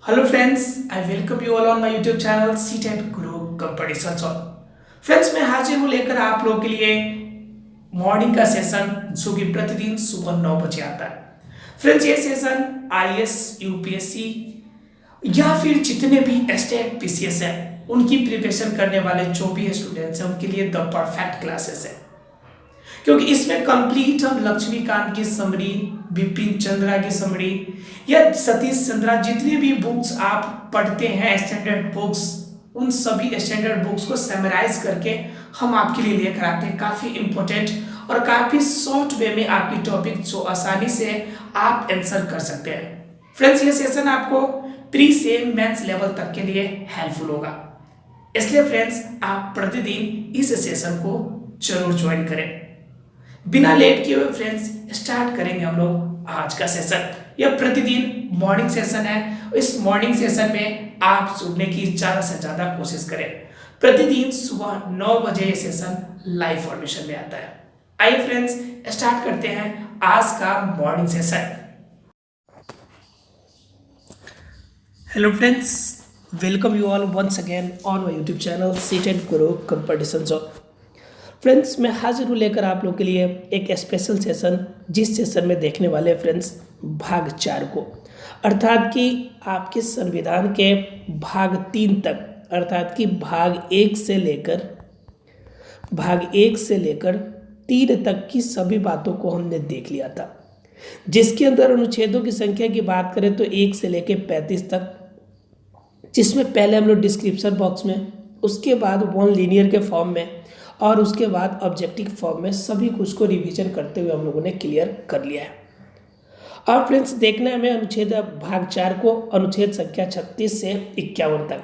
Hello friends, I welcome you all on my YouTube channel C-Type Guru Competition Zone। Friends मैं हाजिर हूँ लेकर आप लोगों के लिए मॉर्निंग का सेशन जो कि प्रतिदिन सुबह 9 बजे आता है। फ्रेंड्स ये सेशन आईएएस, यूपीएससी या फिर जितने भी स्टेट पीसीएस हैं उनकी प्रिपरेशन करने वाले जो भी स्टूडेंट्स हैं उनके लिए द परफेक्ट क्लासेस है, क्योंकि इसमें कंप्लीट हम लक्ष्मीकांत की समरी, बिपिन चंद्रा की समरी या सतीश चंद्रा जितनी भी बुक्स आप पढ़ते हैं स्टैंडर्ड बुक्स, उन सभी स्टैंडर्ड बुक्स को समराइज करके हम आपके लिए लेकर आते हैं। काफ़ी इंपॉर्टेंट और काफ़ी शॉर्ट वे में आपकी टॉपिक जो आसानी से आप आंसर कर सकते हैं। फ्रेंड्स ये सेशन आपको प्री से मेंस लेवल तक के लिए हेल्पफुल होगा, इसलिए फ्रेंड्स आप प्रतिदिन इस सेशन को जरूर ज्वाइन करें। बिना लेट किए हुए फ्रेंड्स स्टार्ट करेंगे हम लोग आज का सेशन। यह प्रतिदिन मॉर्निंग सेशन है। इस मॉर्निंग सेशन में आप सुनने की ज़्यादा से ज़्यादा कोशिश करें। प्रतिदिन सुबह 9 बजे ये सेशन लाइव फॉर्मेशन में आता है। आइए फ्रेंड्स स्टार्ट करते हैं आज का morning session. Hello friends, welcome you all once again on my YouTube channel C-Type Guru Competition Zone। Friends मैं हाजिर हूँ लेकर आप लोग के लिए एक स्पेशल सेशन, जिस सेशन में देखने वाले फ्रेंड्स भाग 4 को, अर्थात कि आपके संविधान के भाग 3 तक, अर्थात कि भाग 1 से लेकर 3 तक की सभी बातों को हमने देख लिया था, जिसके अंदर अनुच्छेदों की संख्या की बात करें तो 1 से लेकर 35 तक, जिसमें पहले हम लोग डिस्क्रिप्शन बॉक्स में, उसके बाद वन लीनियर के फॉर्म में और उसके बाद ऑब्जेक्टिव फॉर्म में सभी कुछ को रिवीजन करते हुए हम लोगों ने क्लियर कर लिया है। अब फ्रेंड्स देखना है हमें अनुच्छेद भाग 4 को, अनुच्छेद संख्या 36 से 51 तक।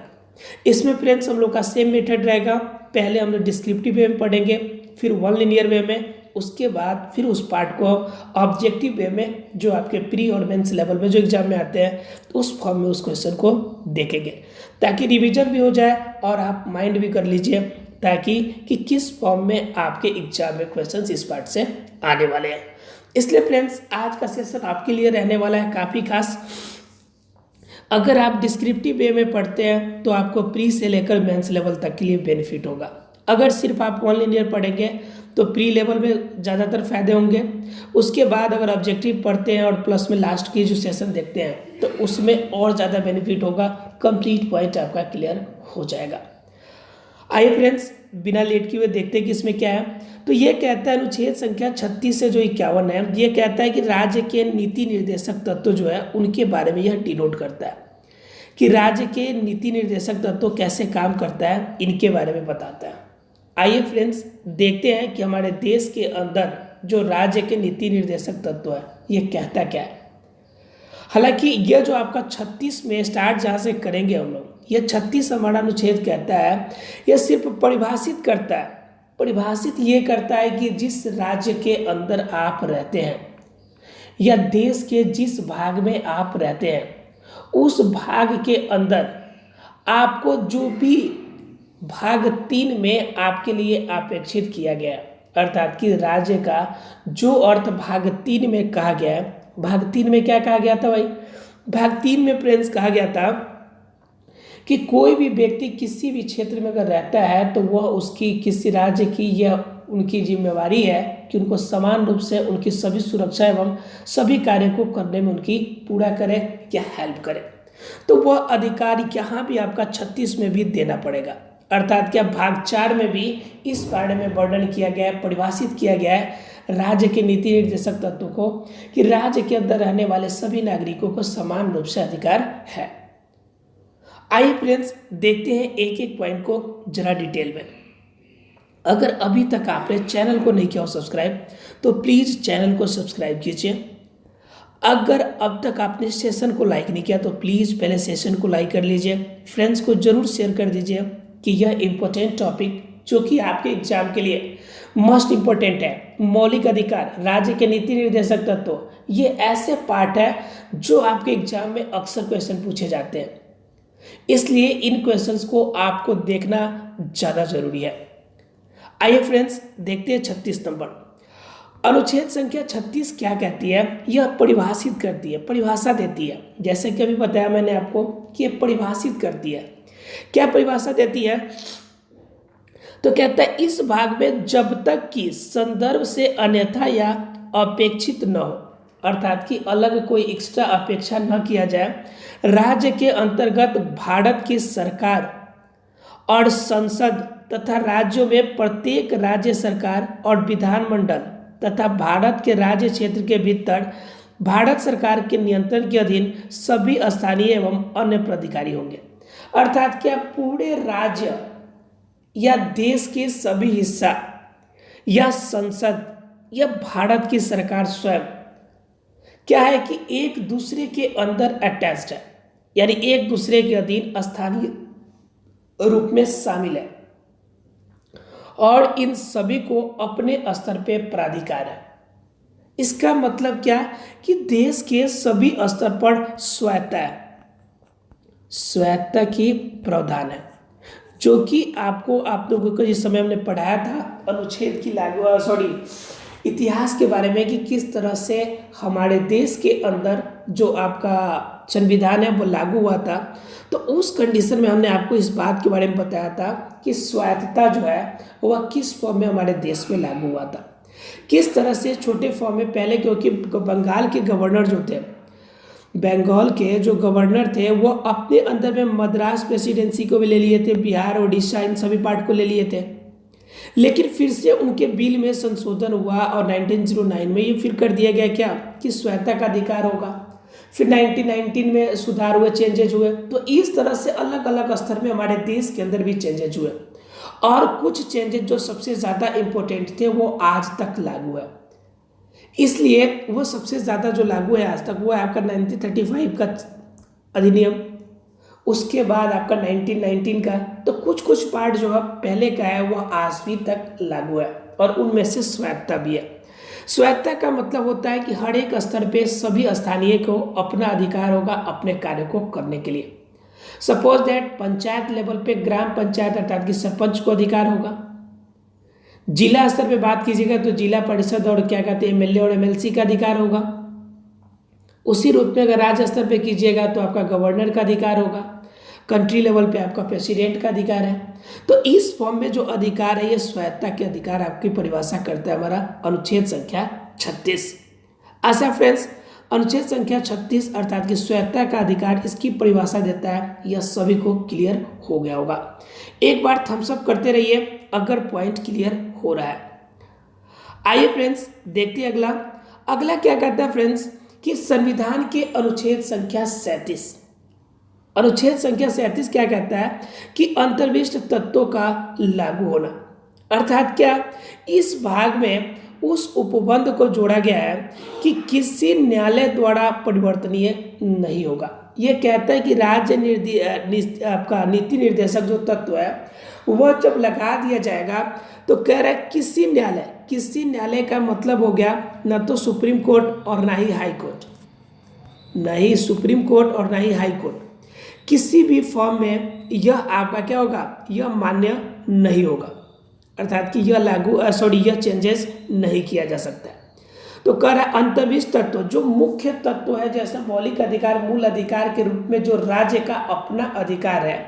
इसमें फ्रेंड्स हम लोग का सेम मेथड रहेगा। पहले हम लोग डिस्क्रिप्टिव वे में पढ़ेंगे, फिर वन लीनियर वे में, उसके बाद फिर उस पार्ट को ऑब्जेक्टिव वे में जो आपके प्री और मेंस लेवल में जो एग्जाम में आते हैं तो उस फॉर्म में उस क्वेश्चन को देखेंगे, ताकि रिवीजन भी हो जाए और आप माइंड भी कर लीजिए, ताकि कि किस फॉर्म में आपके एग्जाम में क्वेश्चंस इस पार्ट से आने वाले हैं। इसलिए फ्रेंड्स आज का सेशन आपके लिए रहने वाला है काफ़ी खास। अगर आप डिस्क्रिप्टिव वे में पढ़ते हैं तो आपको प्री से लेकर मेंस लेवल तक के लिए बेनिफिट होगा। अगर सिर्फ आप वन लीनियर पढ़ेंगे तो प्री लेवल में ज़्यादातर फायदे होंगे। उसके बाद अगर ऑब्जेक्टिव पढ़ते हैं और प्लस में लास्ट की जो सेशन देखते हैं तो उसमें और ज़्यादा बेनिफिट होगा, कंप्लीट पॉइंट आपका क्लियर हो जाएगा। आइए फ्रेंड्स बिना लेट किए हुए देखते हैं कि इसमें क्या है। तो ये कहता है अनुच्छेद संख्या 36 से जो 51 है, ये कहता है कि राज्य के नीति निर्देशक तत्व जो है उनके बारे में यह डिनोट करता है कि राज्य के नीति निर्देशक तत्व कैसे काम करता है, इनके बारे में बताता है। आइए फ्रेंड्स देखते हैं कि हमारे देश के अंदर जो राज्य के नीति निर्देशक तत्व है ये कहता क्या है। हालांकि यह जो आपका 36 में स्टार्ट जहाँ से करेंगे हम लोग, यह 36 हमारा अनुच्छेद कहता है, यह सिर्फ परिभाषित करता है। परिभाषित ये करता है कि जिस राज्य के अंदर आप रहते हैं या देश के जिस भाग में आप रहते हैं उस भाग के अंदर आपको जो भी भाग 3 में आपके लिए अपेक्षित किया गया है, अर्थात कि राज्य का जो अर्थ भाग 3 में कहा गया है। भाग 3 में क्या कहा गया था भाई? भाग 3 में फ्रेंड्स कहा गया था कि कोई भी व्यक्ति किसी भी क्षेत्र में अगर रहता है तो वह उसकी किसी राज्य की यह उनकी जिम्मेवारी है कि उनको समान रूप से उनकी सभी सुरक्षा एवं सभी कार्य को करने में उनकी पूरा करे या हेल्प करे। तो वह अधिकार यहाँ भी आपका 36 में भी देना पड़ेगा, अर्थात क्या भाग 4 में भी इस बारे में वर्णन किया गया है, परिभाषित किया गया है राज्य के नीति निर्देशक तत्व को, कि राज्य के अंदर रहने वाले सभी नागरिकों को समान रूप से अधिकार है। आइए फ्रेंड्स देखते हैं एक एक पॉइंट को जरा डिटेल में। अगर अभी तक आपने चैनल को नहीं किया हो सब्सक्राइब तो प्लीज़ चैनल को सब्सक्राइब कीजिए। अगर अब तक आपने सेशन को लाइक नहीं किया तो प्लीज़ पहले सेशन को लाइक कर लीजिए, फ्रेंड्स को जरूर शेयर कर दीजिए कि यह इम्पोर्टेंट टॉपिक जो कि आपके एग्जाम के लिए मोस्ट इम्पोर्टेंट है, मौलिक अधिकार, राज्य के नीति निर्देशक तत्व, ये ऐसे पार्ट है जो आपके एग्जाम में अक्सर क्वेश्चन पूछे जाते हैं, इसलिए इन क्वेश्चंस को आपको देखना ज़्यादा जरूरी है। आइए फ्रेंड्स देखते हैं 36 नंबर। अनुच्छेद संख्या 36 क्या कहती है? यह परिभाषित करती है, परिभाषा देती है। जैसे कि अभी बताया मैंने आपको कि यह परिभाषित करती है। क्या परिभाषा देती है? तो कहता है इस भाग में जब तक कि संदर्भ से अन्यथा या अपेक्षित न हो, अर्थात कि अलग कोई एक्स्ट्रा अपेक्षा न किया जाए, राज्य के अंतर्गत भारत की सरकार और संसद तथा राज्यों में प्रत्येक राज्य सरकार और विधानमंडल तथा भारत के राज्य क्षेत्र के भीतर भारत सरकार के नियंत्रण के अधीन सभी स्थानीय एवं अन्य प्राधिकारी होंगे। अर्थात क्या पूरे राज्य या देश के सभी हिस्सा या संसद या भारत की सरकार स्वयं क्या है कि एक दूसरे के अंदर अटैच्ड है, यानी एक दूसरे के अधीन स्थानीय रूप में शामिल है और इन सभी को अपने स्तर पे प्राधिकार है। इसका मतलब क्या कि देश के सभी स्तर पर स्वायत्ता है, स्वायत्ता की प्रावधान है, जो कि आपको आप लोगों को जिस समय हमने पढ़ाया था अनुच्छेद की इतिहास के बारे में कि किस तरह से हमारे देश के अंदर जो आपका संविधान है वो लागू हुआ था, तो उस कंडीशन में हमने आपको इस बात के बारे में बताया था कि स्वायत्तता जो है वह किस फॉर्म में हमारे देश में लागू हुआ था, किस तरह से छोटे फॉर्म में पहले, क्योंकि बंगाल के गवर्नर जो थे, बंगाल के जो गवर्नर थे वो अपने अंदर में मद्रास प्रेसिडेंसी को भी ले लिए थे, बिहार उड़ीसा इन सभी पार्ट को ले लिए थे, लेकिन फिर से उनके बिल में संशोधन हुआ और 1909 में ये फिर कर दिया गया क्या कि स्वायत्ता का अधिकार होगा। फिर 1919 में सुधार हुए, चेंजेज हुए। तो इस तरह से अलग अलग स्तर में हमारे देश के अंदर भी चेंजेज हुए और कुछ चेंजेज जो सबसे ज़्यादा इम्पोर्टेंट थे वो आज तक लागू है। इसलिए वो सबसे ज़्यादा जो लागू है आज तक वो है आपका 1935 का अधिनियम, उसके बाद आपका 1919 का। तो कुछ कुछ पार्ट जो है पहले का है वो आज भी तक लागू है और उनमें से स्वायत्ता भी है। स्वायत्ता का मतलब होता है कि हर एक स्तर पे सभी स्थानीय को अपना अधिकार होगा अपने कार्य को करने के लिए। सपोज दैट पंचायत लेवल पे ग्राम पंचायत अर्थात कि सरपंच को अधिकार होगा। जिला स्तर पे बात कीजिएगा तो जिला परिषद और क्या कहते हैं एमएलए और एमएलसी का अधिकार होगा। उसी रूप में अगर राज्य स्तर पे कीजिएगा तो आपका गवर्नर का अधिकार होगा, कंट्री लेवल पे आपका प्रेसिडेंट का अधिकार है। तो इस फॉर्म में जो अधिकार है ये स्वायत्ता के अधिकार आपकी परिभाषा करता है हमारा अनुच्छेद संख्या 36। अच्छा फ्रेंड्स, अनुच्छेद संख्या 36 अर्थात कि स्वायत्ता का अधिकार इसकी परिभाषा देता है, यह सभी को क्लियर हो गया होगा। एक बार थम्स अप करते रहिए अगर पॉइंट क्लियर हो रहा है। आइए फ्रेंड्स देखते हैं अगला क्या कहता है फ्रेंड्स कि संविधान के अनुच्छेद संख्या 37, अनुच्छेद संख्या 37 क्या कहता है कि अंतर्विष्ट तत्वों का लागू होना। अर्थात क्या इस भाग में उस उपबंध को जोड़ा गया है कि किसी न्यायालय द्वारा परिवर्तनीय नहीं होगा। यह कहता है कि राज्य आपका नीति निर्देशक जो तत्व है वह जब लगा दिया जाएगा तो कह रहा है किसी न्यायालय का मतलब हो गया न तो सुप्रीम कोर्ट और ना ही हाई कोर्ट, नहीं सुप्रीम कोर्ट और ना ही हाई कोर्ट, किसी भी फॉर्म में यह आपका क्या होगा, यह मान्य नहीं होगा। अर्थात कि यह चेंजेस नहीं किया जा सकता है। तो कह रहा है अंतर्विष्ट तत्व जो मुख्य तत्व है, जैसे मौलिक अधिकार मूल अधिकार के रूप में जो राज्य का अपना अधिकार है,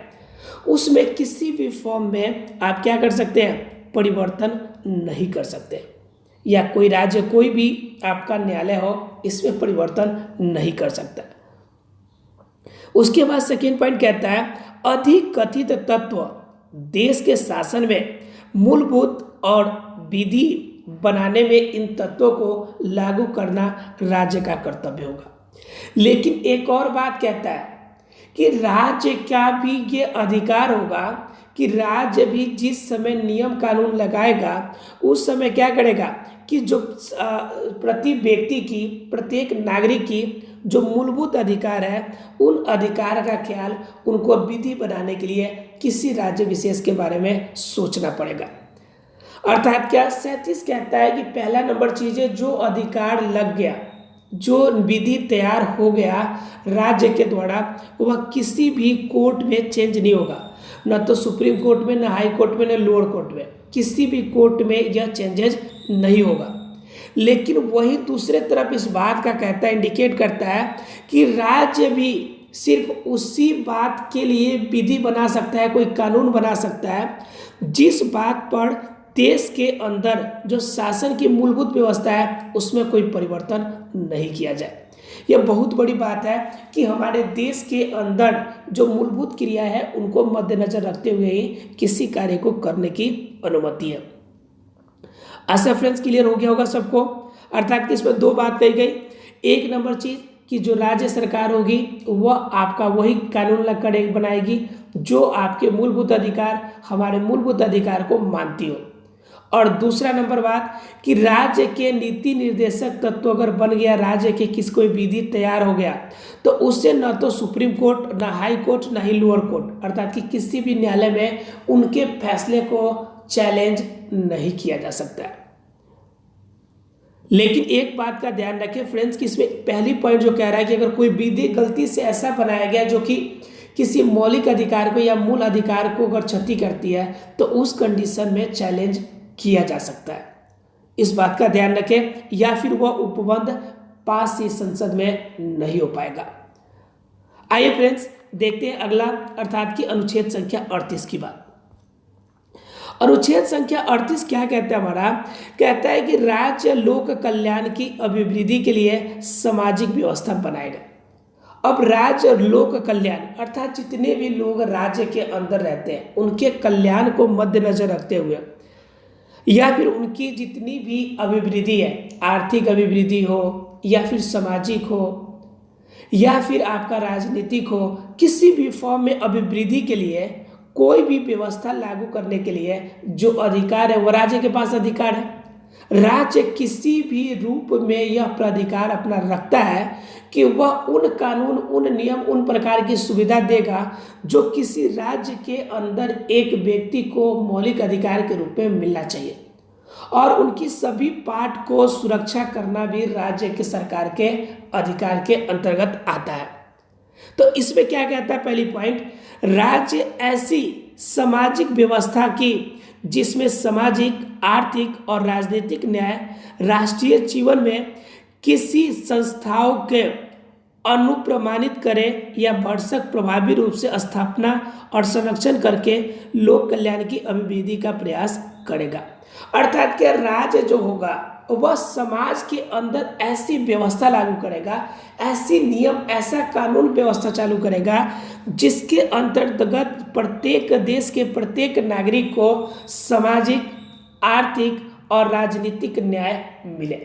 उसमें किसी भी फॉर्म में आप क्या कर सकते हैं, परिवर्तन नहीं कर सकते, या कोई राज्य कोई भी आपका न्यायालय हो इसमें परिवर्तन नहीं कर सकता। उसके बाद सेकेंड पॉइंट कहता है अधिक कथित तत्व देश के शासन में मूलभूत और विधि बनाने में इन तत्वों को लागू करना राज्य का कर्तव्य होगा। लेकिन एक और बात कहता है कि राज्य का भी ये अधिकार होगा कि राज्य भी जिस समय नियम कानून लगाएगा उस समय क्या करेगा कि जो प्रति व्यक्ति की प्रत्येक नागरिक की जो मूलभूत अधिकार है उन अधिकार का ख्याल उनको विधि बनाने के लिए किसी राज्य विशेष के बारे में सोचना पड़ेगा। अर्थात क्या 37 कहता है कि पहला नंबर चीज़ है जो अधिकार लग गया, जो विधि तैयार हो गया राज्य के द्वारा, वह किसी भी कोर्ट में चेंज नहीं होगा, न तो सुप्रीम कोर्ट में, न हाई कोर्ट में, न लोअर कोर्ट में, किसी भी कोर्ट में यह चेंजेज नहीं होगा। लेकिन वही दूसरे तरफ इस बात का कहता है, इंडिकेट करता है कि राज्य भी सिर्फ उसी बात के लिए विधि बना सकता है, कोई कानून बना सकता है जिस बात पर देश के अंदर जो शासन की मूलभूत व्यवस्था है उसमें कोई परिवर्तन नहीं किया जाए। यह बहुत बड़ी बात है कि हमारे देश के अंदर जो मूलभूत क्रिया है उनको मद्देनजर रखते हुए ही किसी कार्य को करने की अनुमति है। आशा फ्रेंड्स क्लियर हो गया होगा सबको। अर्थात कि इसमें दो बात कही गई। एक नंबर चीज कि जो राज्य सरकार होगी वह आपका वही कानून बनाएगी जो आपके मूलभूत अधिकार, हमारे मूलभूत अधिकार को मानती हो। और दूसरा नंबर बात कि राज्य के नीति निर्देशक तत्व अगर बन गया, राज्य के किस कोई विधि तैयार हो गया तो उससे न तो सुप्रीम कोर्ट, न हाई कोर्ट, न ही लोअर कोर्ट अर्थात कि किसी भी न्यायालय में उनके फैसले को चैलेंज नहीं किया जा सकता है। लेकिन एक बात का ध्यान रखें फ्रेंड्स कि इसमें पहली पॉइंट जो कह रहा है कि अगर कोई विधि गलती से ऐसा बनाया गया जो कि किसी मौलिक अधिकार को या मूल अधिकार को अगर क्षति करती है तो उस कंडीशन में चैलेंज किया जा सकता है। इस बात का ध्यान रखें, या फिर वह उपबंध पास ही संसद में नहीं हो पाएगा। आइए फ्रेंड्स देखते हैं अगला अर्थात कि अनुच्छेद संख्या 38 की बात। अनुच्छेद संख्या 38 क्या कहता है हमारा? कहता है कि राज्य लोक कल्याण की अभिवृद्धि के लिए सामाजिक व्यवस्था बनाएगा। अब राज्य लोक कल्याण अर्थात जितने भी लोग राज्य के अंदर रहते हैं उनके कल्याण को मद्देनजर रखते हुए या फिर उनकी जितनी भी अभिवृद्धि है, आर्थिक अभिवृद्धि हो या फिर सामाजिक हो या फिर आपका राजनीतिक हो, किसी भी फॉर्म में अभिवृद्धि के लिए कोई भी व्यवस्था लागू करने के लिए जो अधिकार है वह राज्य के पास अधिकार है। राज्य किसी भी रूप में यह प्राधिकार अपना रखता है कि वह उन कानून, उन नियम, उन प्रकार की सुविधा देगा जो किसी राज्य के अंदर एक व्यक्ति को मौलिक अधिकार के रूप में मिलना चाहिए, और उनकी सभी पार्ट को सुरक्षा करना भी राज्य के सरकार के अधिकार के अंतर्गत आता है। तो इसमें क्या कहता है पहली पॉइंट, राज्य ऐसी सामाजिक व्यवस्था की जिसमें सामाजिक, आर्थिक और राजनीतिक न्याय राष्ट्रीय जीवन में किसी संस्थाओं के अनुप्रमाणित करे या भरसक प्रभावी रूप से स्थापना और संरक्षण करके लोक कल्याण की अभिवृद्धि का प्रयास करेगा। अर्थात कि राज्य जो होगा वह समाज के अंदर ऐसी व्यवस्था लागू करेगा, ऐसी नियम, ऐसा कानून व्यवस्था चालू करेगा जिसके अंतर्गत प्रत्येक देश के प्रत्येक नागरिक को सामाजिक, आर्थिक और राजनीतिक न्याय मिले।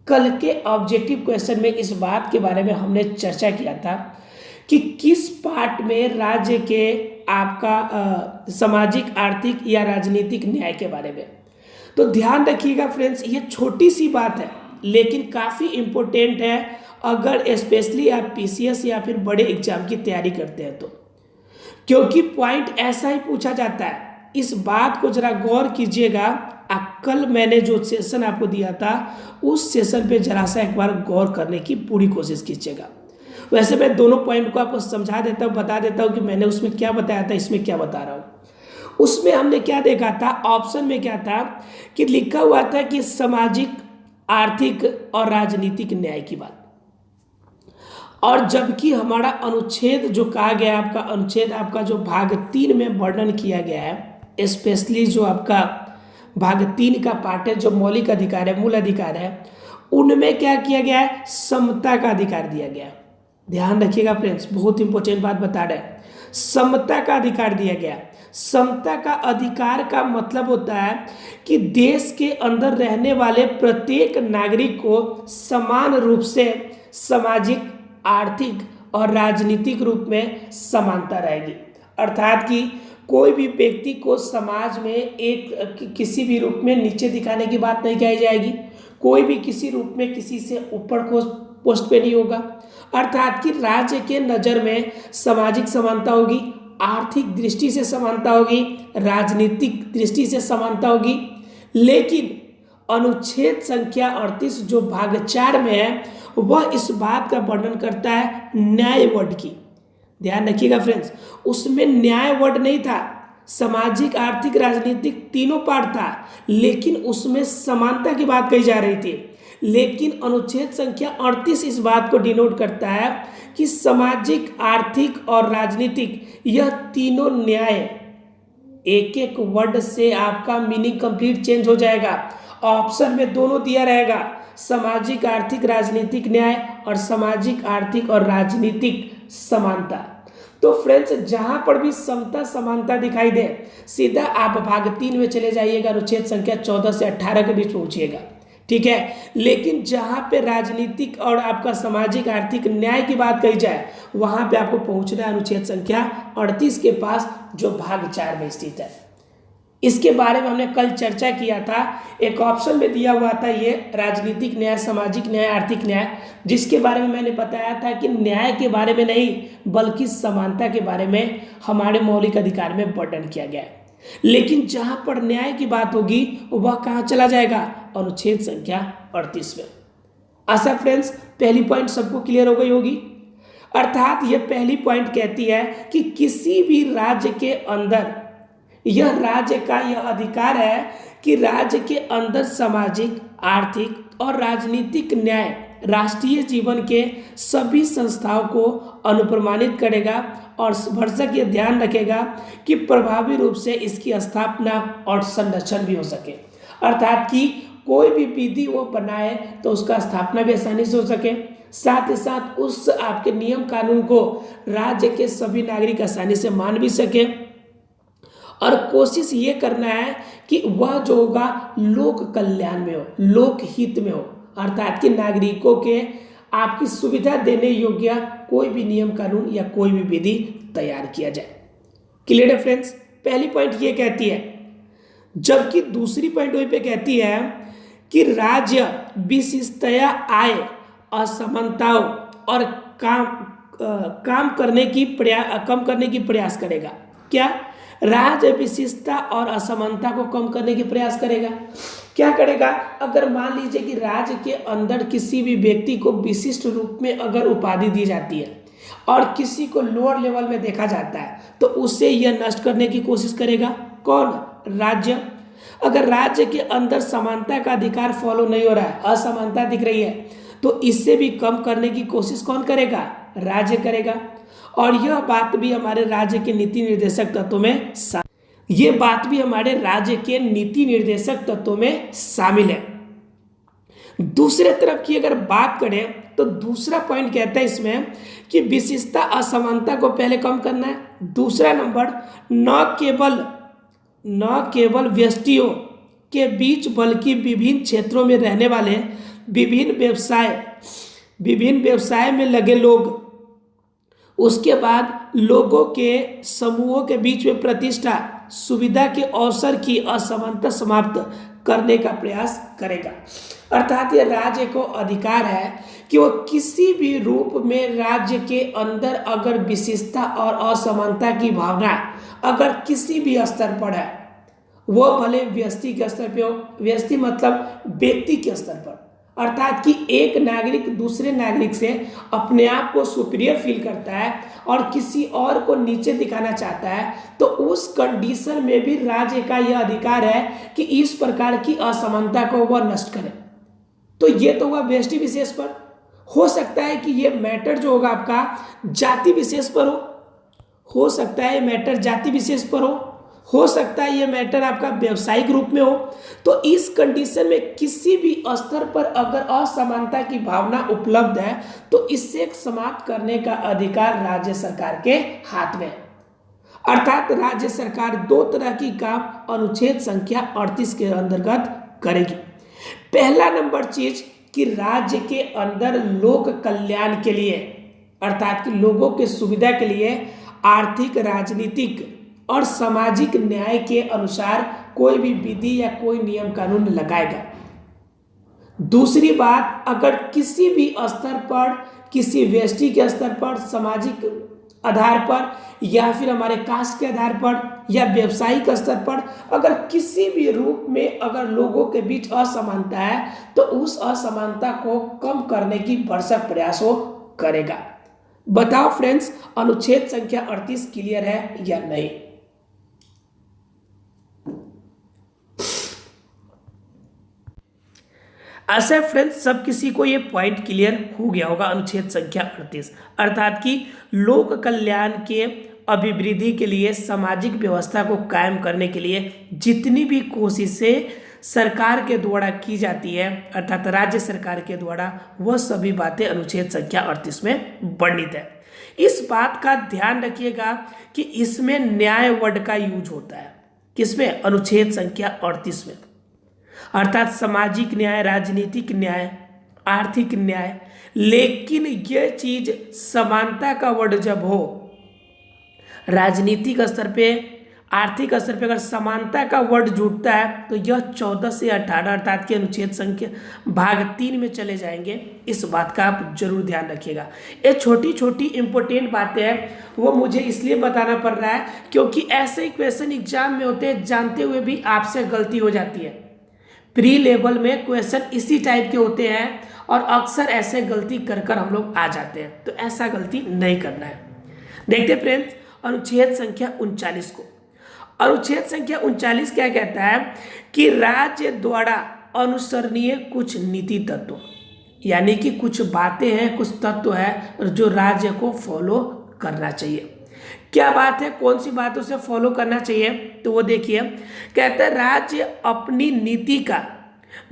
कल के ऑब्जेक्टिव क्वेश्चन में इस बात के बारे में हमने चर्चा किया था कि किस पार्ट में राज्य के आपका सामाजिक, आर्थिक या राजनीतिक न्याय के बारे में। तो ध्यान रखिएगा फ्रेंड्स, ये छोटी सी बात है लेकिन काफ़ी इम्पोर्टेंट है अगर स्पेशली आप पीसीएस या फिर बड़े एग्जाम की तैयारी करते हैं तो, क्योंकि पॉइंट ऐसा ही पूछा जाता है। इस बात को जरा गौर कीजिएगा। कल मैंने जो सेशन आपको दिया था उस सेशन पे जरा सा एक बार गौर करने की पूरी कोशिश कीजिएगा। वैसे मैं दोनों पॉइंट को आपको समझा देता हूँ, बता देता हूँ कि मैंने उसमें क्या बताया था, इसमें क्या बता रहा हूँ। उसमें हमने क्या देखा था, ऑप्शन में क्या था कि लिखा हुआ था कि सामाजिक, आर्थिक और राजनीतिक न्याय की बात, और जबकि हमारा अनुच्छेद जो कहा गया आपका अनुच्छेद आपका जो भाग 3 में वर्णन किया गया है, स्पेशली जो आपका भाग 3 का पार्ट है जो मौलिक अधिकार है, मूल अधिकार है, उनमें क्या किया गया है, समता का अधिकार दिया गया है। ध्यान रखिएगा फ्रेंड्स, बहुत इंपॉर्टेंट बात बता रहे हैं, समता का अधिकार दिया गया। समता का अधिकार का मतलब होता है कि देश के अंदर रहने वाले प्रत्येक नागरिक को समान रूप से सामाजिक, आर्थिक और राजनीतिक रूप में समानता रहेगी। अर्थात कि कोई भी व्यक्ति को समाज में एक किसी भी रूप में नीचे दिखाने की बात नहीं कही जाएगी, कोई भी किसी रूप में किसी से ऊपर को पोस्ट पे नहीं होगा। अर्थात कि राज्य के नज़र में सामाजिक समानता होगी, आर्थिक दृष्टि से समानता होगी, राजनीतिक दृष्टि से समानता होगी। लेकिन अनुच्छेद संख्या 38 जो भाग 4 में है वह इस बात का वर्णन करता है न्याय वर्ड की। ध्यान रखिएगा फ्रेंड्स, उसमें न्याय वर्ड नहीं था, सामाजिक, आर्थिक, राजनीतिक तीनों पार्ट था, लेकिन उसमें समानता की बात कही जा रही थी लेकिन अनुच्छेद संख्या 38 इस बात को डिनोट करता है कि सामाजिक, आर्थिक और राजनीतिक यह तीनों न्याय, एक एक वर्ड से आपका मीनिंग कंप्लीट चेंज हो जाएगा। ऑप्शन में दोनों दिया रहेगा, सामाजिक, आर्थिक, राजनीतिक न्याय और सामाजिक, आर्थिक और राजनीतिक समानता। तो फ्रेंड्स, जहां पर भी समता समानता दिखाई दे, सीधा आप भाग 3 में चले जाइएगा, अनुच्छेद संख्या 14 से 18 के बीच पहुंचिएगा, ठीक है। लेकिन जहां पे राजनीतिक और आपका सामाजिक, आर्थिक न्याय की बात कही जाए, वहां पे आपको पहुंचना है अनुच्छेद संख्या 38 के पास, जो भाग 4 में स्थित है। इसके बारे में हमने कल चर्चा किया था। एक ऑप्शन में दिया हुआ था ये राजनीतिक न्याय, सामाजिक न्याय, आर्थिक न्याय, जिसके बारे में मैंने बताया था कि न्याय के बारे में नहीं बल्कि समानता के बारे में हमारे मौलिक अधिकार में वर्णन किया गया है। लेकिन जहां पर न्याय की बात होगी वह कहाँ चला जाएगा, अनुच्छेद संख्या 38 में। आशा फ्रेंड्स पहली पॉइंट सबको क्लियर हो गई होगी। अर्थात यह पहली पॉइंट कहती है कि किसी भी राज्य के अंदर, यह राज्य का यह अधिकार है कि राज्य के अंदर सामाजिक, आर्थिक और राजनीतिक न्याय राष्ट्रीय जीवन के सभी संस्थाओं को अनुप्रमाणित करेगा और भरसक यह ध्यान रखेगा कि प्रभावी रूप से इसकी स्थापना और संरक्षण भी हो सके। अर्थात कि कोई भी विधि वो बनाए तो उसका स्थापना भी आसानी से हो सके, साथ ही साथ उस आपके नियम कानून को राज्य के सभी नागरिक आसानी से मान भी सके, और कोशिश ये करना है कि वह जो होगा लोक कल्याण में हो, लोक हित में हो, अर्थात कि नागरिकों के आपकी सुविधा देने योग्य कोई भी नियम कानून या कोई भी विधि तैयार किया जाए। क्लियर है फ्रेंड्स, पहली पॉइंट ये कहती है। जबकि दूसरी पॉइंट वही पे कहती है कि राज्य विशिष्टया आय, असमानताओं और कम करने की प्रयास करेगा। क्या? राज्य विशिष्टता और असमानता को कम करने की प्रयास करेगा। क्या करेगा? अगर मान लीजिए कि राज्य के अंदर किसी भी व्यक्ति को विशिष्ट रूप में अगर उपाधि दी जाती है और किसी को लोअर लेवल में देखा जाता है, तो उसे यह नष्ट करने की कोशिश करेगा। कौन? राज्य। अगर राज्य के अंदर समानता का अधिकार फॉलो नहीं हो रहा है, असमानता दिख रही है, तो इससे भी कम करने की कोशिश कौन करेगा? राज्य करेगा। और यह बात भी हमारे राज्य के नीति निर्देशक तत्वों में शामिल है। दूसरे तरफ की अगर बात करें तो दूसरा पॉइंट कहता है इसमें कि विशिष्टता, असमानता को पहले कम करना है। दूसरा नंबर, न केवल व्यष्टियों के बीच बल्कि विभिन्न क्षेत्रों में रहने वाले विभिन्न व्यवसाय में लगे लोग, उसके बाद लोगों के समूहों के बीच में प्रतिष्ठा, सुविधा के अवसर की असमानता समाप्त करने का प्रयास करेगा। अर्थात यह राज्य को अधिकार है कि वो किसी भी रूप में राज्य के अंदर अगर विशिष्टता और असमानता की भावना अगर किसी भी स्तर पर है, वो भले व्यक्ति के स्तर पे हो, व्यक्ति मतलब व्यक्ति के स्तर पर, अर्थात कि एक नागरिक दूसरे नागरिक से अपने आप को सुपीरियर फील करता है और किसी और को नीचे दिखाना चाहता है, तो उस कंडीशन में भी राज्य का यह अधिकार है कि इस प्रकार की असमानता को वह नष्ट करे। तो ये तो हुआ व्यष्टि विशेष पर। हो सकता है कि ये मैटर जो होगा आपका जाति विशेष पर हो सकता है मैटर जाति विशेष पर हो सकता है ये मैटर आपका व्यवसायिक रूप में हो। तो इस कंडीशन में किसी भी स्तर पर अगर असमानता की भावना उपलब्ध है तो इससे समाप्त करने का अधिकार राज्य सरकार के हाथ में है। अर्थात राज्य सरकार दो तरह की काम अनुच्छेद संख्या 38 के अंतर्गत करेगी। पहला नंबर चीज कि राज्य के अंदर लोक कल्याण के लिए, अर्थात कि लोगों के सुविधा के लिए आर्थिक, राजनीतिक और सामाजिक न्याय के अनुसार कोई भी विधि या कोई नियम कानून लगाएगा। दूसरी बात, अगर किसी भी स्तर पर, किसी व्यक्ति के स्तर पर, सामाजिक आधार पर या फिर हमारे कास्ट के आधार पर या व्यवसायिक स्तर पर अगर किसी भी रूप में अगर लोगों के बीच असमानता है तो उस असमानता को कम करने की भरसक प्रयास वो करेगा। बताओ फ्रेंड्स, अनुच्छेद संख्या 38 क्लियर है या नहीं? आशा है फ्रेंड्स सब किसी को ये पॉइंट क्लियर हो गया होगा। अनुच्छेद संख्या 38 अर्थात कि लोक कल्याण के अभिवृद्धि के लिए, सामाजिक व्यवस्था को कायम करने के लिए जितनी भी कोशिशें सरकार के द्वारा की जाती है अर्थात राज्य सरकार के द्वारा, वह सभी बातें अनुच्छेद संख्या 38 में वर्णित है। इस बात का ध्यान रखिएगा कि इसमें न्याय वर्ड का यूज होता है। किसमें? अनुच्छेद संख्या 38 में। अर्थात सामाजिक न्याय, राजनीतिक न्याय, आर्थिक न्याय। लेकिन यह चीज समानता का वर्ड जब हो, राजनीतिक स्तर पे, आर्थिक स्तर पे अगर समानता का वर्ड जुड़ता है तो यह 14 से 18 अर्थात के अनुच्छेद संख्या भाग 3 में चले जाएंगे। इस बात का आप जरूर ध्यान रखिएगा। ये छोटी छोटी इंपॉर्टेंट बातें हैं, वो मुझे इसलिए बताना पड़ रहा है क्योंकि ऐसे ही क्वेश्चन एग्जाम में होते हैं, जानते हुए भी आपसे गलती हो जाती है। प्री लेवल में क्वेश्चन इसी टाइप के होते हैं और अक्सर ऐसे गलती कर हम लोग आ जाते हैं, तो ऐसा गलती नहीं करना है। देखते फ्रेंड्स अनुच्छेद संख्या 39 को। अनुच्छेद संख्या 39 क्या कहता है कि राज्य द्वारा अनुसरणीय कुछ नीति तत्व, यानी कि कुछ बातें हैं, कुछ तत्व है जो राज्य को फॉलो करना चाहिए। क्या बात है, कौन सी बातों से फॉलो करना चाहिए? तो वो देखिए, कहता है राज्य अपनी नीति का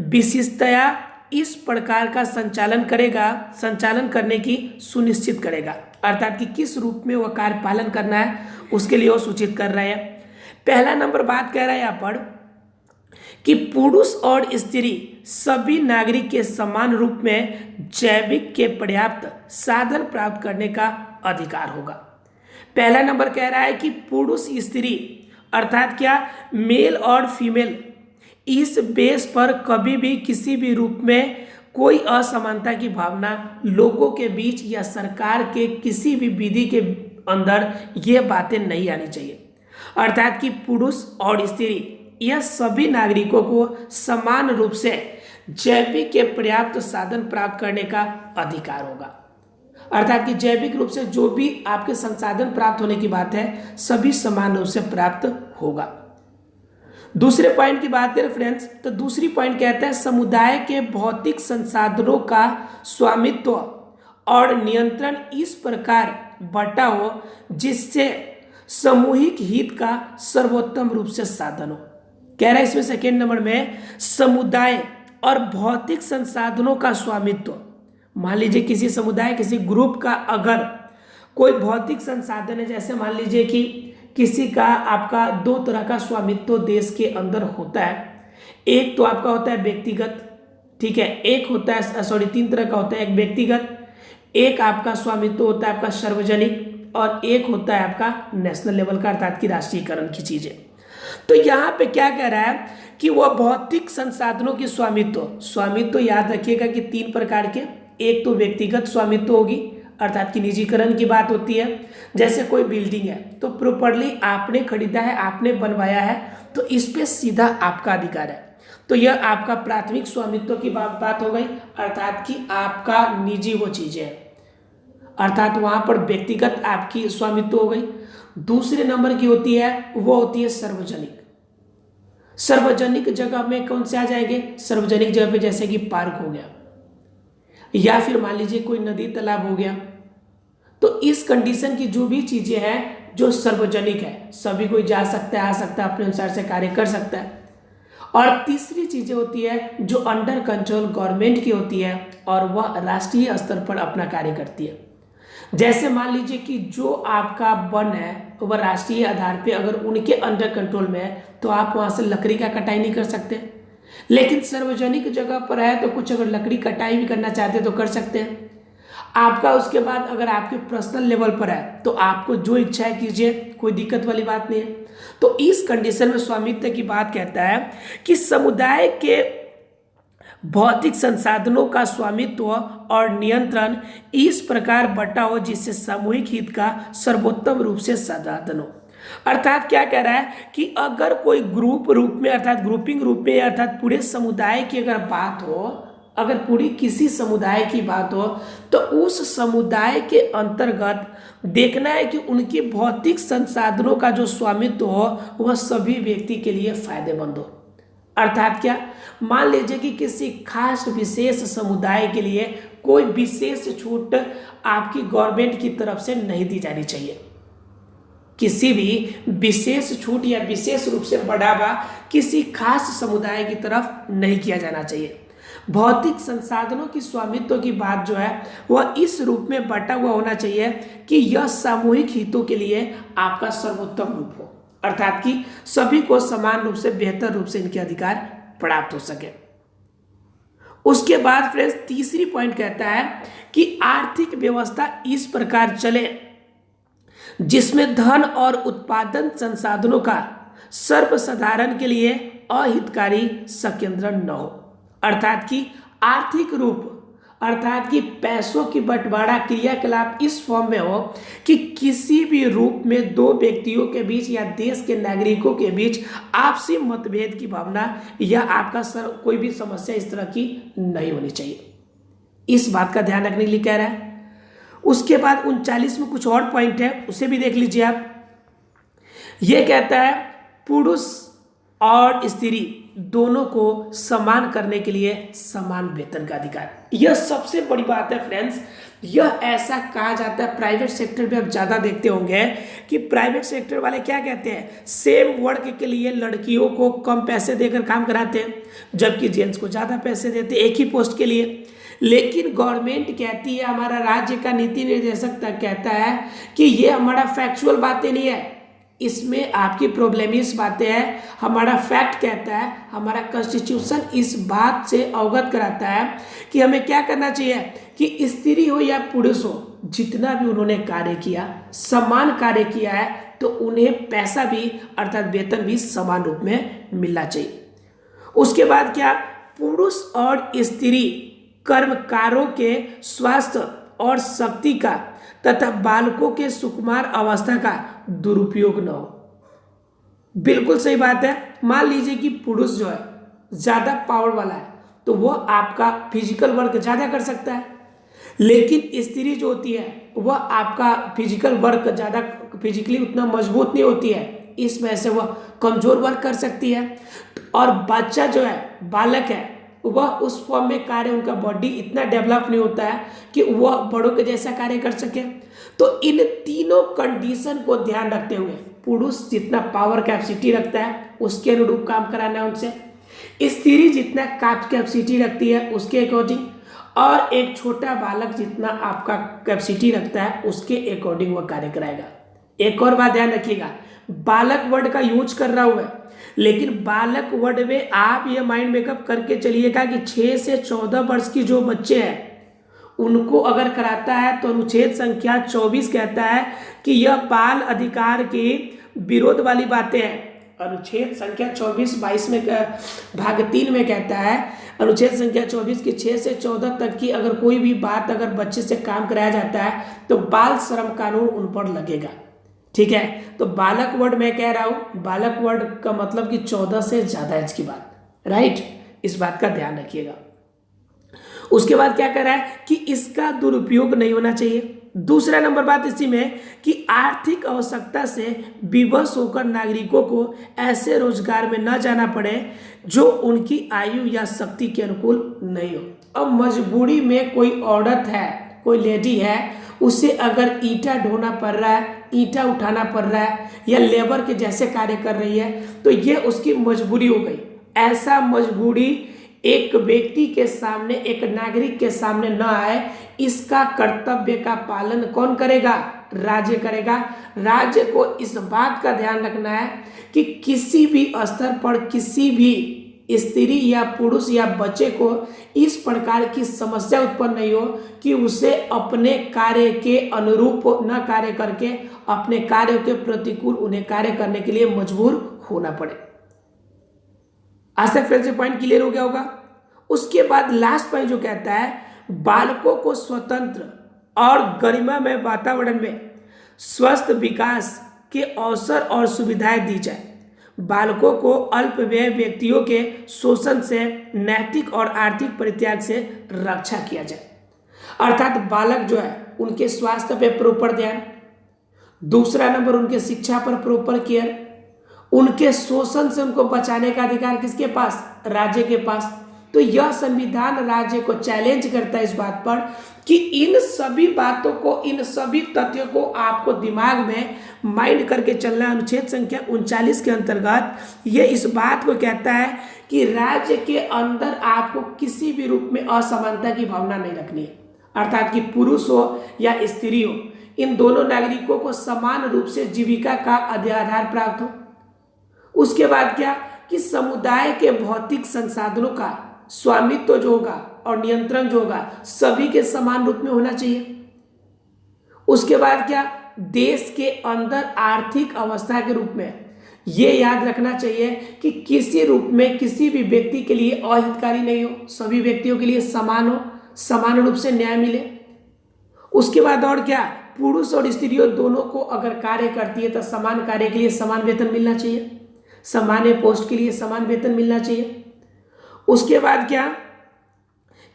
विशिष्टया इस प्रकार का संचालन करेगा, संचालन करने की सुनिश्चित करेगा। अर्थात कि किस रूप में वह कार्य पालन करना है उसके लिए वो सूचित कर रहे हैं। पहला नंबर बात कह रहा है यहाँ पर कि पुरुष और स्त्री सभी नागरिक के समान रूप में जैविक के पर्याप्त साधन प्राप्त करने का अधिकार होगा। पहला नंबर कह रहा है कि पुरुष स्त्री अर्थात क्या, मेल और फीमेल, इस बेस पर कभी भी किसी भी रूप में कोई असमानता की भावना लोगों के बीच या सरकार के किसी भी विधि के अंदर ये बातें नहीं आनी चाहिए। अर्थात कि पुरुष और स्त्री यह सभी नागरिकों को समान रूप से जैविक के पर्याप्त साधन प्राप्त करने का अधिकार होगा। अर्थात कि जैविक रूप से जो भी आपके संसाधन प्राप्त होने की बात है, सभी समान रूप से प्राप्त होगा। दूसरे पॉइंट की बात करें फ्रेंड्स, तो दूसरी पॉइंट कहता है समुदाय के भौतिक संसाधनों का स्वामित्व और नियंत्रण इस प्रकार बटा हो जिससे सामूहिक हित का सर्वोत्तम रूप से साधन हो। कह रहा है इसमें सेकेंड नंबर में समुदाय और भौतिक संसाधनों का स्वामित्व। मान लीजिए किसी समुदाय, किसी ग्रुप का अगर कोई भौतिक संसाधन है, जैसे मान लीजिए कि किसी का आपका दो तरह का स्वामित्व देश के अंदर होता है। एक तो आपका होता है व्यक्तिगत, ठीक है, एक होता है तीन तरह का होता है, एक व्यक्तिगत, एक आपका स्वामित्व होता है आपका सार्वजनिक, और एक होता है आपका नेशनल लेवल का अर्थात की राष्ट्रीयकरण की चीजें। तो यहाँ पे क्या कह रहा है कि वह भौतिक संसाधनों की स्वामित्व याद रखिएगा कि 3 प्रकार के, एक तो व्यक्तिगत स्वामित्व होगी अर्थात की निजीकरण की बात होती है। जैसे कोई बिल्डिंग है तो प्रॉपर्ली आपने खरीदा है, आपने बनवाया है, तो इस पे सीधा आपका अधिकार है, तो यह आपका प्राथमिक स्वामित्व की बात हो गई। अर्थात कि आपका निजी वो चीजें है, अर्थात वहां पर व्यक्तिगत आपकी स्वामित्व हो गई। दूसरे नंबर की होती है वो होती है सार्वजनिक। सार्वजनिक जगह में कौन से आ जाएंगे? सार्वजनिक जगह पे जैसे कि पार्क हो गया या फिर मान लीजिए कोई नदी तालाब हो गया। तो इस कंडीशन की जो भी चीजें हैं जो सार्वजनिक है, सभी कोई जा सकता है, आ सकता है, अपने अनुसार से कार्य कर सकता है। और तीसरी चीजें होती है जो अंडर कंट्रोल गवर्नमेंट की होती है और वह राष्ट्रीय स्तर पर अपना कार्य करती है। जैसे मान लीजिए कि जो आपका वन है वह राष्ट्रीय आधार पे अगर उनके अंडर कंट्रोल में है तो आप वहां से लकड़ी का कटाई नहीं कर सकते, लेकिन सार्वजनिक जगह पर है तो कुछ अगर लकड़ी कटाई भी करना चाहते हैं तो कर सकते हैं। आपका उसके बाद अगर आपके पर्सनल लेवल पर है तो आपको जो इच्छा है कीजिए, कोई दिक्कत वाली बात नहीं है। तो इस कंडीशन में स्वामित्व की बात कहता है कि समुदाय के भौतिक संसाधनों का स्वामित्व और नियंत्रण इस प्रकार बटा हो जिससे सामूहिक हित का सर्वोत्तम रूप से साधन हो। अर्थात क्या कह रहा है कि अगर कोई ग्रुप रूप में अर्थात ग्रुपिंग रूप में अर्थात पूरे समुदाय की अगर बात हो, अगर पूरी किसी समुदाय की बात हो तो उस समुदाय के अंतर्गत देखना है कि उनकी भौतिक संसाधनों का जो स्वामित्व हो वह सभी व्यक्ति के लिए फायदेमंद हो। अर्थात क्या, मान लीजिए कि किसी खास विशेष समुदाय के लिए कोई विशेष छूट आपकी गवर्नमेंट की तरफ से नहीं दी जानी चाहिए। किसी भी विशेष छूट या विशेष रूप से बढ़ावा किसी खास समुदाय की तरफ नहीं किया जाना चाहिए। भौतिक संसाधनों की स्वामित्व की बात जो है वह इस रूप में बटा हुआ होना चाहिए कि यह सामूहिक हितों के लिए आपका सर्वोत्तम रूप हो, अर्थात कि सभी को समान रूप से बेहतर रूप से इनके अधिकार प्राप्त हो सके। उसके बाद फ्रेंड्स तीसरी पॉइंट कहता है कि आर्थिक व्यवस्था इस प्रकार चले जिसमें धन और उत्पादन संसाधनों का सर्वसाधारण के लिए अहितकारी संकेंद्रण न हो, अर्थात कि आर्थिक रूप, अर्थात कि पैसों की बंटवारा क्रियाकलाप इस फॉर्म में हो कि किसी भी रूप में दो व्यक्तियों के बीच या देश के नागरिकों के बीच आपसी मतभेद की भावना या आपका कोई भी समस्या इस तरह की नहीं होनी चाहिए। इस बात का ध्यान रखने के लिए कह रहा है। उसके बाद 39 में कुछ और पॉइंट है, उसे भी देख लीजिए आप। यह कहता है पुरुष और स्त्री दोनों को समान करने के लिए समान वेतन का अधिकार। यह सबसे बड़ी बात है फ्रेंड्स। यह ऐसा कहा जाता है, प्राइवेट सेक्टर में आप ज़्यादा देखते होंगे कि प्राइवेट सेक्टर वाले क्या कहते हैं, सेम वर्क के लिए लड़कियों को कम पैसे देकर काम कराते हैं जबकि जेंट्स को ज़्यादा पैसे देते हैं एक ही पोस्ट के लिए। लेकिन गवर्नमेंट कहती है, हमारा राज्य का नीति निर्देशक तक कहता है कि ये हमारा फैक्चुअल बातें नहीं है, इसमें आपकी प्रॉब्लम इस बातें है। हमारा फैक्ट कहता है, हमारा कॉन्स्टिट्यूशन इस बात से अवगत कराता है कि हमें क्या करना चाहिए कि स्त्री हो या पुरुष हो, जितना भी उन्होंने कार्य किया, समान कार्य किया है, तो उन्हें पैसा भी अर्थात वेतन भी समान रूप में मिलना चाहिए। उसके बाद क्या, पुरुष और स्त्री कर्मकारों के स्वास्थ्य और शक्ति का तथा बालकों के सुकुमार अवस्था का दुरुपयोग न हो। बिल्कुल सही बात है। मान लीजिए कि पुरुष जो है ज़्यादा पावर वाला है तो वह आपका फिजिकल वर्क ज़्यादा कर सकता है, लेकिन स्त्री जो होती है वह आपका फिजिकल वर्क ज़्यादा, फिजिकली उतना मजबूत नहीं होती है, इस वजह से वह कमज़ोर वर्क कर सकती है। और बच्चा जो है, बालक है, वह उस फॉर्म में कार्य, उनका बॉडी इतना डेवलप नहीं होता है कि वह बड़ों के जैसा कार्य कर सके। तो इन तीनों कंडीशन को ध्यान रखते हुए पुरुष जितना पावर कैपेसिटी रखता है उसके अनुरूप काम कराना है उनसे, स्त्री जितना कैपेसिटी रखती है उसके अकॉर्डिंग, और एक छोटा बालक जितना आपका कैपेसिटी रखता है उसके अकॉर्डिंग वह कार्य कराएगा। एक और बात ध्यान रखिएगा, बालक वर्ड का यूज कर रहा हूं मैं, लेकिन बालक वर्ड में आप ये माइंड मेकअप करके चलिएगा कि 6 से 14 वर्ष की जो बच्चे हैं उनको अगर कराता है तो अनुच्छेद संख्या 24 कहता है कि यह बाल अधिकार की विरोध वाली बातें हैं। अनुच्छेद संख्या 24(22) में भाग 3 में कहता है, अनुच्छेद संख्या 24 की 6 से 14 तक की अगर कोई भी बात अगर बच्चे से काम कराया जाता है तो बाल श्रम कानून उन पर लगेगा। ठीक है, तो बालक वर्ड मैं कह रहा हूं, बालक वर्ड का मतलब कि 14 से ज्यादा एज की बात, राइट, इस बात का ध्यान रखिएगा। उसके बाद क्या कर रहा है कि इसका दुरुपयोग नहीं होना चाहिए। दूसरा नंबर बात इसी में कि आर्थिक आवश्यकता से विवश होकर नागरिकों को ऐसे रोजगार में न जाना पड़े जो उनकी आयु या शक्ति के अनुकूल नहीं हो। अब मजबूरी में कोई औरत है, कोई लेडी है, उसे अगर ईंटा ढोना पड़ रहा है, ईंटा उठाना पड़ रहा है या लेबर के जैसे कार्य कर रही है तो ये उसकी मजबूरी हो गई। ऐसा मजबूरी एक व्यक्ति के सामने, एक नागरिक के सामने न आए, इसका कर्तव्य का पालन कौन करेगा? राज्य करेगा। राज्य को इस बात का ध्यान रखना है कि किसी भी स्तर पर किसी भी स्त्री या पुरुष या बच्चे को इस प्रकार की समस्या उत्पन्न नहीं हो कि उसे अपने कार्य के अनुरूप न कार्य करके अपने कार्य के प्रतिकूल उन्हें कार्य करने के लिए मजबूर होना पड़े। आज तक फ्रेंड्स पॉइंट क्लियर हो गया होगा। उसके बाद लास्ट पॉइंट जो कहता है बालकों को स्वतंत्र और गरिमामय वातावरण में स्वस्थ विकास के अवसर और सुविधाएं दी जाए। बालकों को अल्पवयी व्यक्तियों के शोषण से, नैतिक और आर्थिक परित्याग से रक्षा किया जाए। अर्थात बालक जो है उनके स्वास्थ्य पे प्रॉपर ध्यान, दूसरा नंबर उनके शिक्षा पर प्रॉपर केयर, उनके शोषण से उनको बचाने का अधिकार किसके पास? राज्य के पास। तो यह संविधान राज्य को चैलेंज करता है इस बात पर कि इन सभी बातों को, इन सभी तथ्यों को आपको दिमाग में माइंड करके चलना है। अनुच्छेद संख्या 39 के अंतर्गत ये इस बात को कहता है कि राज्य के अंदर आपको किसी भी रूप में असमानता की भावना नहीं रखनी है, अर्थात कि पुरुष हो या स्त्री हो, इन दोनों नागरिकों को समान रूप से जीविका का आधार प्राप्त हो। उसके बाद क्या कि समुदाय के भौतिक संसाधनों का स्वामित्व जो होगा और नियंत्रण जो होगा सभी के समान रूप में होना चाहिए। उसके बाद क्या, देश के अंदर आर्थिक अवस्था के रूप में ये याद रखना चाहिए कि किसी रूप में किसी भी व्यक्ति के लिए अहितकारी नहीं हो, सभी व्यक्तियों के लिए समान हो, समान रूप से न्याय मिले। उसके बाद और क्या, पुरुष और स्त्रियों दोनों को अगर कार्य करती है तो समान कार्य के लिए समान वेतन मिलना चाहिए, समान पोस्ट के लिए समान वेतन मिलना चाहिए। उसके बाद क्या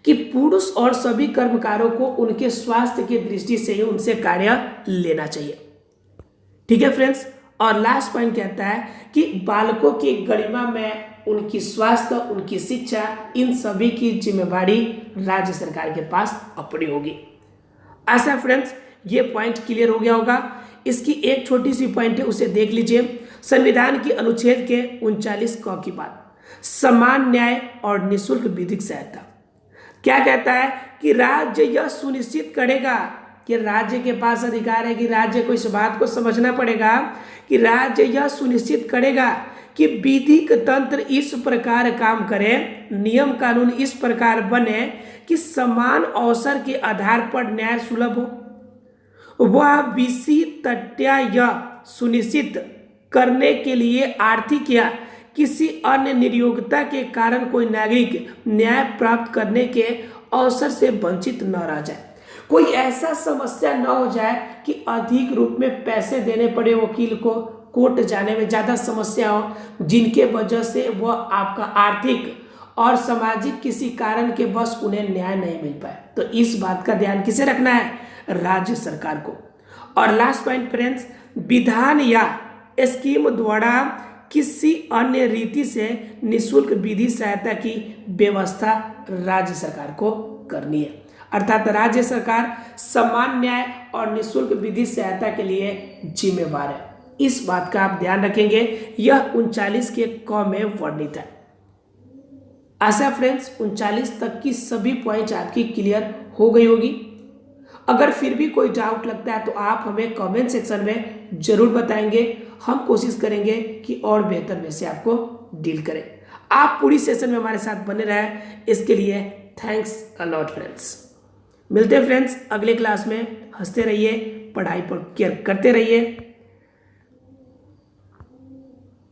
कि पुरुष और सभी कर्मकारों को उनके स्वास्थ्य की दृष्टि से ही उनसे कार्य लेना चाहिए। ठीक है फ्रेंड्स। और लास्ट पॉइंट कहता है कि बालकों की गरिमा में उनकी स्वास्थ्य, उनकी शिक्षा, इन सभी की जिम्मेवारी राज्य सरकार के पास अपनी होगी। ऐसा फ्रेंड्स ये पॉइंट क्लियर हो गया होगा। इसकी एक छोटी सी पॉइंट है, उसे देख लीजिए। संविधान की अनुच्छेद के 39 क की बात, समान न्याय और निःशुल्क विधिक सहायता, क्या कहता है कि राज्य यह सुनिश्चित करेगा कि राज्य के पास अधिकार है कि राज्य को इस बात को समझना पड़ेगा कि राज्य यह सुनिश्चित करेगा कि विधिक तंत्र इस प्रकार काम करे, नियम कानून इस प्रकार बने कि समान अवसर के आधार पर न्याय सुलभ हो। वह विषय तथ्य यह सुनिश्चित करने के लिए आर्थिक या किसी अन्य नियोक्ता के कारण कोई नागरिक न्याय प्राप्त करने के अवसर से वंचित न रह जाए। कोई ऐसा समस्या न हो जाए कि अधिक रूप में पैसे देने पड़े वकील को, कोर्ट जाने में ज़्यादा समस्या हो, जिनके वजह से वह आपका आर्थिक और सामाजिक किसी कारण के बस उन्हें न्याय नहीं मिल पाए। तो इस बात का ध्यान किसे रखना है? राज्य सरकार को। और लास्ट पॉइंट फ्रेंड्स, विधान या स्कीम द्वारा किसी अन्य रीति से निःशुल्क विधि सहायता की व्यवस्था राज्य सरकार को करनी है, अर्थात राज्य सरकार समान न्याय और निःशुल्क विधि सहायता के लिए जिम्मेवार है। इस बात का आप ध्यान रखेंगे। यह 39 के क में वर्णित है। आशा फ्रेंड्स 39 तक की सभी पॉइंट्स आपकी क्लियर हो गई होगी। अगर फिर भी कोई डाउट लगता है तो आप हमें कमेंट सेक्शन में जरूर बताएंगे। हम कोशिश करेंगे कि और बेहतर वे से आपको डील करें। आप पूरी सेशन में हमारे साथ बने रहें, इसके लिए थैंक्स अ लॉट फ्रेंड्स। मिलते हैं फ्रेंड्स अगले क्लास में। हंसते रहिए, पढ़ाई पर केयर करते रहिए।